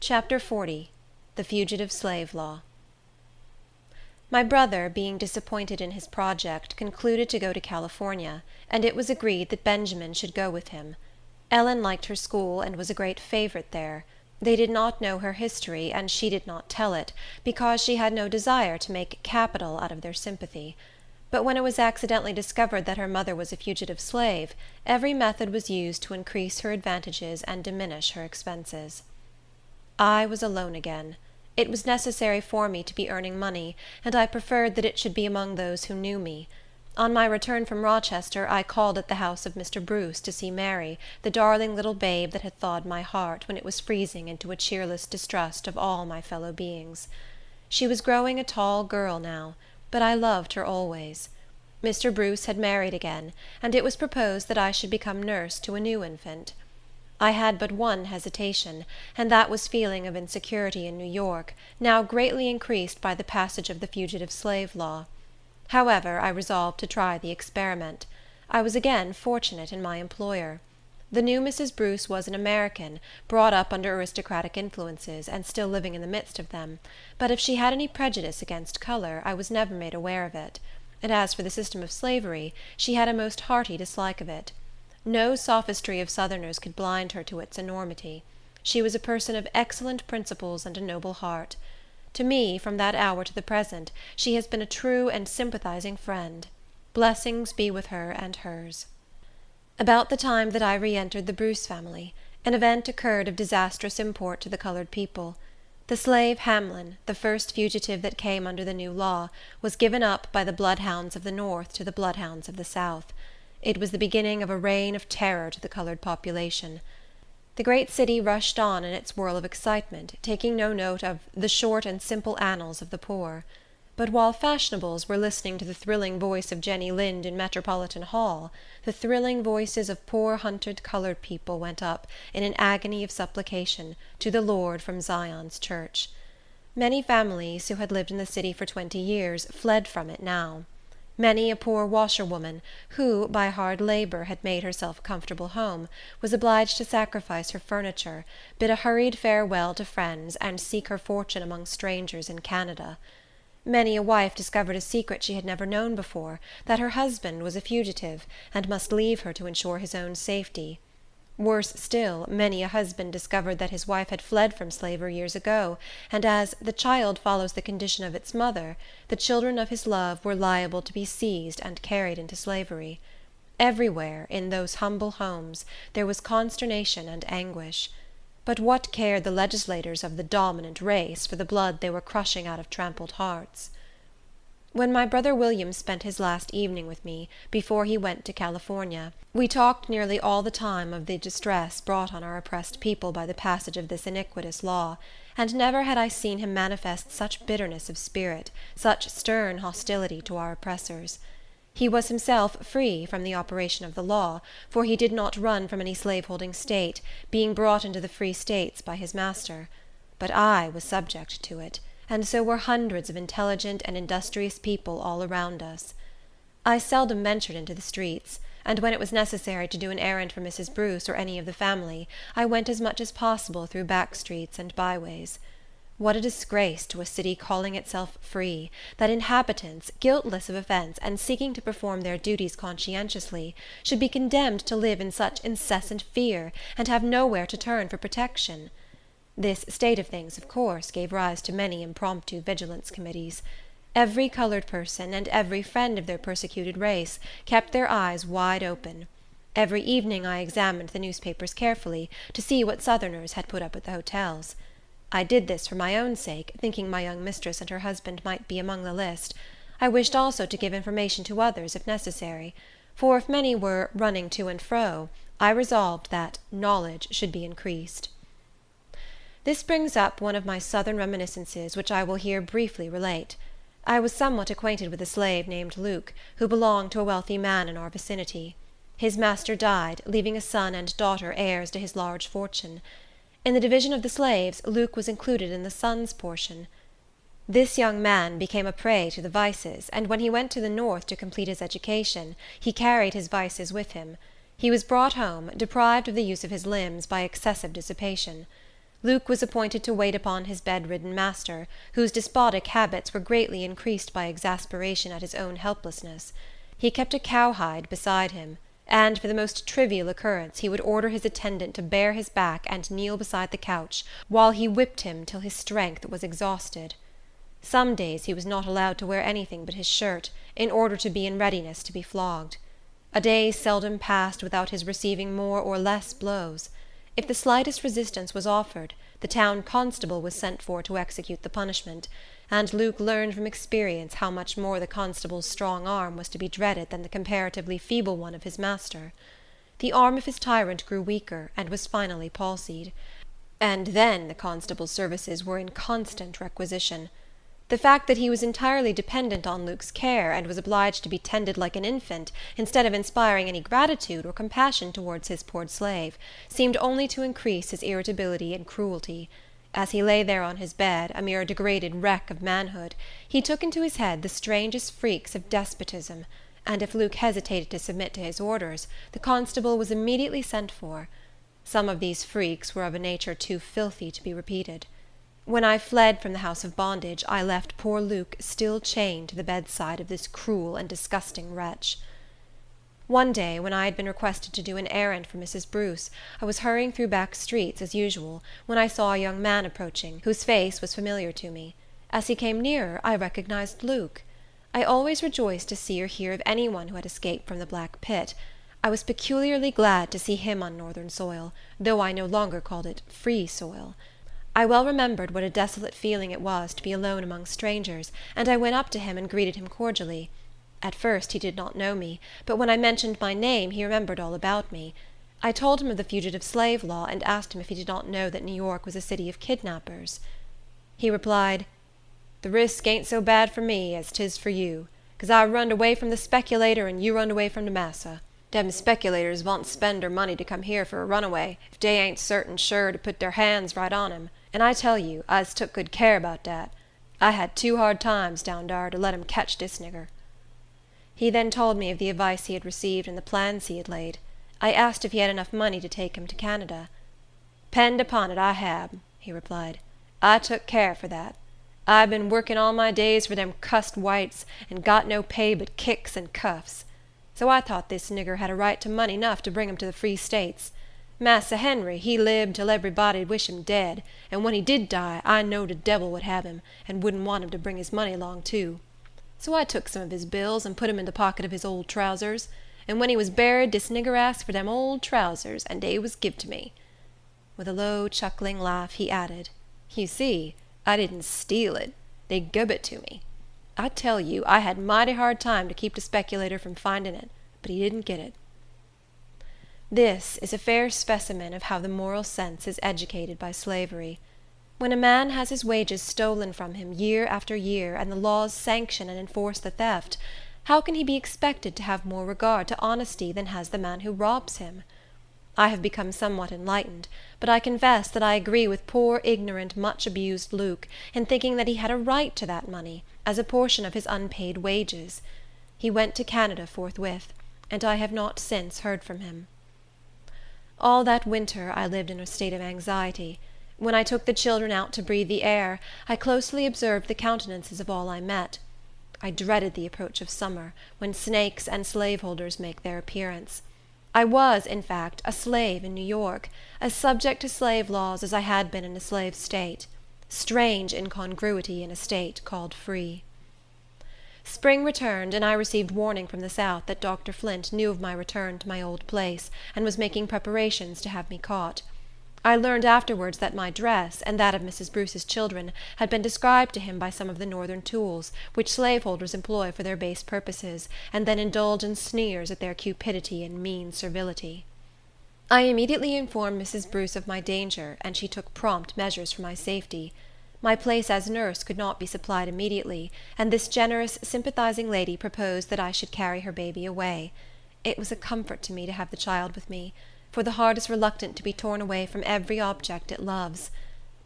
Chapter 40. The Fugitive Slave Law. My brother, being disappointed in his project, concluded to go to California, and it was agreed that Benjamin should go with him. Ellen liked her school, and was a great favorite there. They did not know her history, and she did not tell it, because she had no desire to make capital out of their sympathy. But when it was accidentally discovered that her mother was a fugitive slave, every method was used to increase her advantages and diminish her expenses. I was alone again. It was necessary for me to be earning money, and I preferred that it should be among those who knew me. On my return from Rochester, I called at the house of Mr. Bruce to see Mary, the darling little babe that had thawed my heart when it was freezing into a cheerless distrust of all my fellow beings. She was growing a tall girl now, but I loved her always. Mr. Bruce had married again, and it was proposed that I should become nurse to a new infant. I had but one hesitation, and that was feeling of insecurity in New York, now greatly increased by the passage of the Fugitive Slave Law. However, I resolved to try the experiment. I was again fortunate in my employer. The new Mrs. Bruce was an American, brought up under aristocratic influences, and still living in the midst of them; but if she had any prejudice against color, I was never made aware of it; and as for the system of slavery, she had a most hearty dislike of it. No sophistry of Southerners could blind her to its enormity. She was a person of excellent principles and a noble heart. To me, from that hour to the present, she has been a true and sympathizing friend. Blessings be with her and hers. About the time that I re-entered the Bruce family, an event occurred of disastrous import to the colored people. The slave Hamlin, the first fugitive that came under the new law, was given up by the bloodhounds of the North to the bloodhounds of the South. It was the beginning of a reign of terror to the colored population. The great city rushed on in its whirl of excitement, taking no note of the short and simple annals of the poor. But while fashionables were listening to the thrilling voice of Jenny Lind in Metropolitan Hall, the thrilling voices of poor hunted colored people went up, in an agony of supplication, to the Lord from Zion's church. Many families, who had lived in the city for 20 years, fled from it now. Many a poor washerwoman, who, by hard labor, had made herself a comfortable home, was obliged to sacrifice her furniture, bid a hurried farewell to friends, and seek her fortune among strangers in Canada. Many a wife discovered a secret she had never known before, that her husband was a fugitive, and must leave her to ensure his own safety. Worse still, many a husband discovered that his wife had fled from slavery years ago, and as "the child follows the condition of its mother," the children of his love were liable to be seized and carried into slavery. Everywhere, in those humble homes, there was consternation and anguish. But what cared the legislators of the dominant race for the blood they were crushing out of trampled hearts? When my brother William spent his last evening with me, before he went to California, we talked nearly all the time of the distress brought on our oppressed people by the passage of this iniquitous law, and never had I seen him manifest such bitterness of spirit, such stern hostility to our oppressors. He was himself free from the operation of the law, for he did not run from any slaveholding state, being brought into the free states by his master. But I was subject to it, and so were hundreds of intelligent and industrious people all around us. I seldom ventured into the streets, and when it was necessary to do an errand for Mrs. Bruce or any of the family, I went as much as possible through back streets and byways. What a disgrace to a city calling itself free, that inhabitants, guiltless of offense and seeking to perform their duties conscientiously, should be condemned to live in such incessant fear, and have nowhere to turn for protection. This state of things, of course, gave rise to many impromptu vigilance committees. Every colored person, and every friend of their persecuted race, kept their eyes wide open. Every evening I examined the newspapers carefully, to see what Southerners had put up at the hotels. I did this for my own sake, thinking my young mistress and her husband might be among the list. I wished also to give information to others, if necessary; for if many were "running to and fro," I resolved that knowledge should be increased. This brings up one of my Southern reminiscences, which I will here briefly relate. I was somewhat acquainted with a slave named Luke, who belonged to a wealthy man in our vicinity. His master died, leaving a son and daughter heirs to his large fortune. In the division of the slaves, Luke was included in the son's portion. This young man became a prey to the vices, and when he went to the North to complete his education, he carried his vices with him. He was brought home, deprived of the use of his limbs by excessive dissipation. Luke was appointed to wait upon his bedridden master, whose despotic habits were greatly increased by exasperation at his own helplessness. He kept a cowhide beside him, and for the most trivial occurrence he would order his attendant to bare his back and kneel beside the couch, while he whipped him till his strength was exhausted. Some days he was not allowed to wear anything but his shirt, in order to be in readiness to be flogged. A day seldom passed without his receiving more or less blows. If the slightest resistance was offered, the town constable was sent for to execute the punishment, and Luke learned from experience how much more the constable's strong arm was to be dreaded than the comparatively feeble one of his master. The arm of his tyrant grew weaker, and was finally palsied, and then the constable's services were in constant requisition. The fact that he was entirely dependent on Luke's care, and was obliged to be tended like an infant, instead of inspiring any gratitude or compassion towards his poor slave, seemed only to increase his irritability and cruelty. As he lay there on his bed, a mere degraded wreck of manhood, he took into his head the strangest freaks of despotism, and if Luke hesitated to submit to his orders, the constable was immediately sent for. Some of these freaks were of a nature too filthy to be repeated. When I fled from the house of bondage, I left poor Luke still chained to the bedside of this cruel and disgusting wretch. One day, when I had been requested to do an errand for Mrs. Bruce, I was hurrying through back streets, as usual, when I saw a young man approaching, whose face was familiar to me. As he came nearer, I recognized Luke. I always rejoiced to see or hear of any one who had escaped from the Black Pit. I was peculiarly glad to see him on northern soil, though I no longer called it free soil. I well remembered what a desolate feeling it was to be alone among strangers, and I went up to him and greeted him cordially. At first he did not know me, but when I mentioned my name he remembered all about me. I told him of the Fugitive Slave Law, and asked him if he did not know that New York was a city of kidnappers. He replied, "The risk ain't so bad for me as 'tis for you, 'cause I runned away from the speculator, and you runned away from the massa. Dem speculators vont spend der money to come here for a runaway, if dey ain't certain sure to put der hands right on him. And I tell you, I's took good care about dat. I had 2 hard times down dar to let 'em catch dis nigger." He then told me of the advice he had received and the plans he had laid. I asked if he had enough money to take him to Canada. "'Pend upon it, I hab," he replied. "I took care for that. I been working all my days for dem cussed whites, and got no pay but kicks and cuffs. So I thought this nigger had a right to money enough to bring him to the Free States. Massa Henry, he lived till everybody'd wish him dead, and when he did die, I knowed the devil would have him, and wouldn't want him to bring his money along too. So I took some of his bills and put 'em in the pocket of his old trousers, and when he was buried, dis nigger asked for dem old trousers, and dey was give to me." With a low, chuckling laugh, he added, "You see, I didn't steal it. They guv it to me. I tell you, I had mighty hard time to keep the speculator from finding it, but he didn't get it." This is a fair specimen of how the moral sense is educated by slavery. When a man has his wages stolen from him year after year, and the laws sanction and enforce the theft, how can he be expected to have more regard to honesty than has the man who robs him? I have become somewhat enlightened, but I confess that I agree with poor, ignorant, much-abused Luke in thinking that he had a right to that money, as a portion of his unpaid wages. He went to Canada forthwith, and I have not since heard from him. All that winter I lived in a state of anxiety. When I took the children out to breathe the air, I closely observed the countenances of all I met. I dreaded the approach of summer, when snakes and slaveholders make their appearance. I was, in fact, a slave in New York, as subject to slave laws as I had been in a slave state. Strange incongruity in a state called free. Spring returned, and I received warning from the South that Dr. Flint knew of my return to my old place, and was making preparations to have me caught. I learned afterwards that my dress, and that of Mrs. Bruce's children, had been described to him by some of the northern tools, which slaveholders employ for their base purposes, and then indulge in sneers at their cupidity and mean servility. I immediately informed Mrs. Bruce of my danger, and she took prompt measures for my safety. My place as nurse could not be supplied immediately, and this generous, sympathizing lady proposed that I should carry her baby away. It was a comfort to me to have the child with me, for the heart is reluctant to be torn away from every object it loves.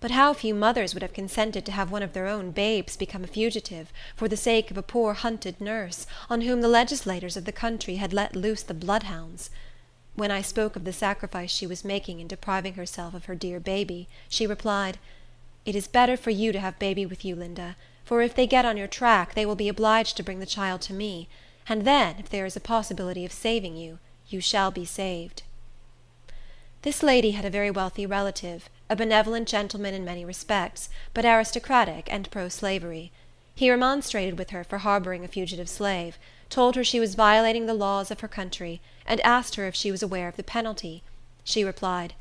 But how few mothers would have consented to have one of their own babes become a fugitive, for the sake of a poor hunted nurse, on whom the legislators of the country had let loose the bloodhounds? When I spoke of the sacrifice she was making in depriving herself of her dear baby, she replied, "It is better for you to have baby with you, Linda, for if they get on your track, they will be obliged to bring the child to me, and then, if there is a possibility of saving you, you shall be saved." This lady had a very wealthy relative, a benevolent gentleman in many respects, but aristocratic and pro-slavery. He remonstrated with her for harboring a fugitive slave, told her she was violating the laws of her country, and asked her if she was aware of the penalty. She replied,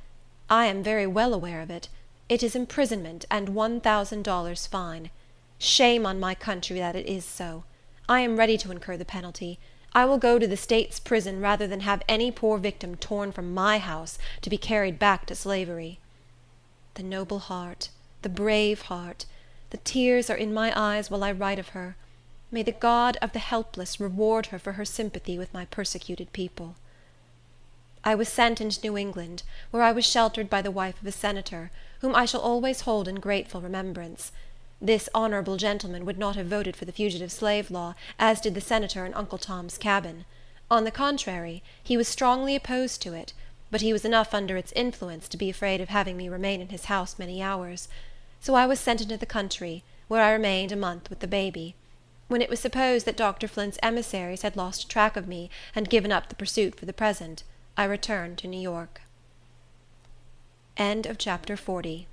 "I am very well aware of it. It is imprisonment and $1,000 fine. Shame on my country that it is so. I am ready to incur the penalty. I will go to the state's prison rather than have any poor victim torn from my house to be carried back to slavery." The noble heart, the brave heart! The tears are in my eyes while I write of her. May the God of the helpless reward her for her sympathy with my persecuted people. I was sent into New England, where I was sheltered by the wife of a senator, whom I shall always hold in grateful remembrance. This honorable gentleman would not have voted for the fugitive slave law, as did the senator in Uncle Tom's Cabin. On the contrary, he was strongly opposed to it, but he was enough under its influence to be afraid of having me remain in his house many hours. So I was sent into the country, where I remained a month with the baby. When it was supposed that Dr. Flint's emissaries had lost track of me and given up the pursuit for the present, I returned to New York. End of Chapter 40.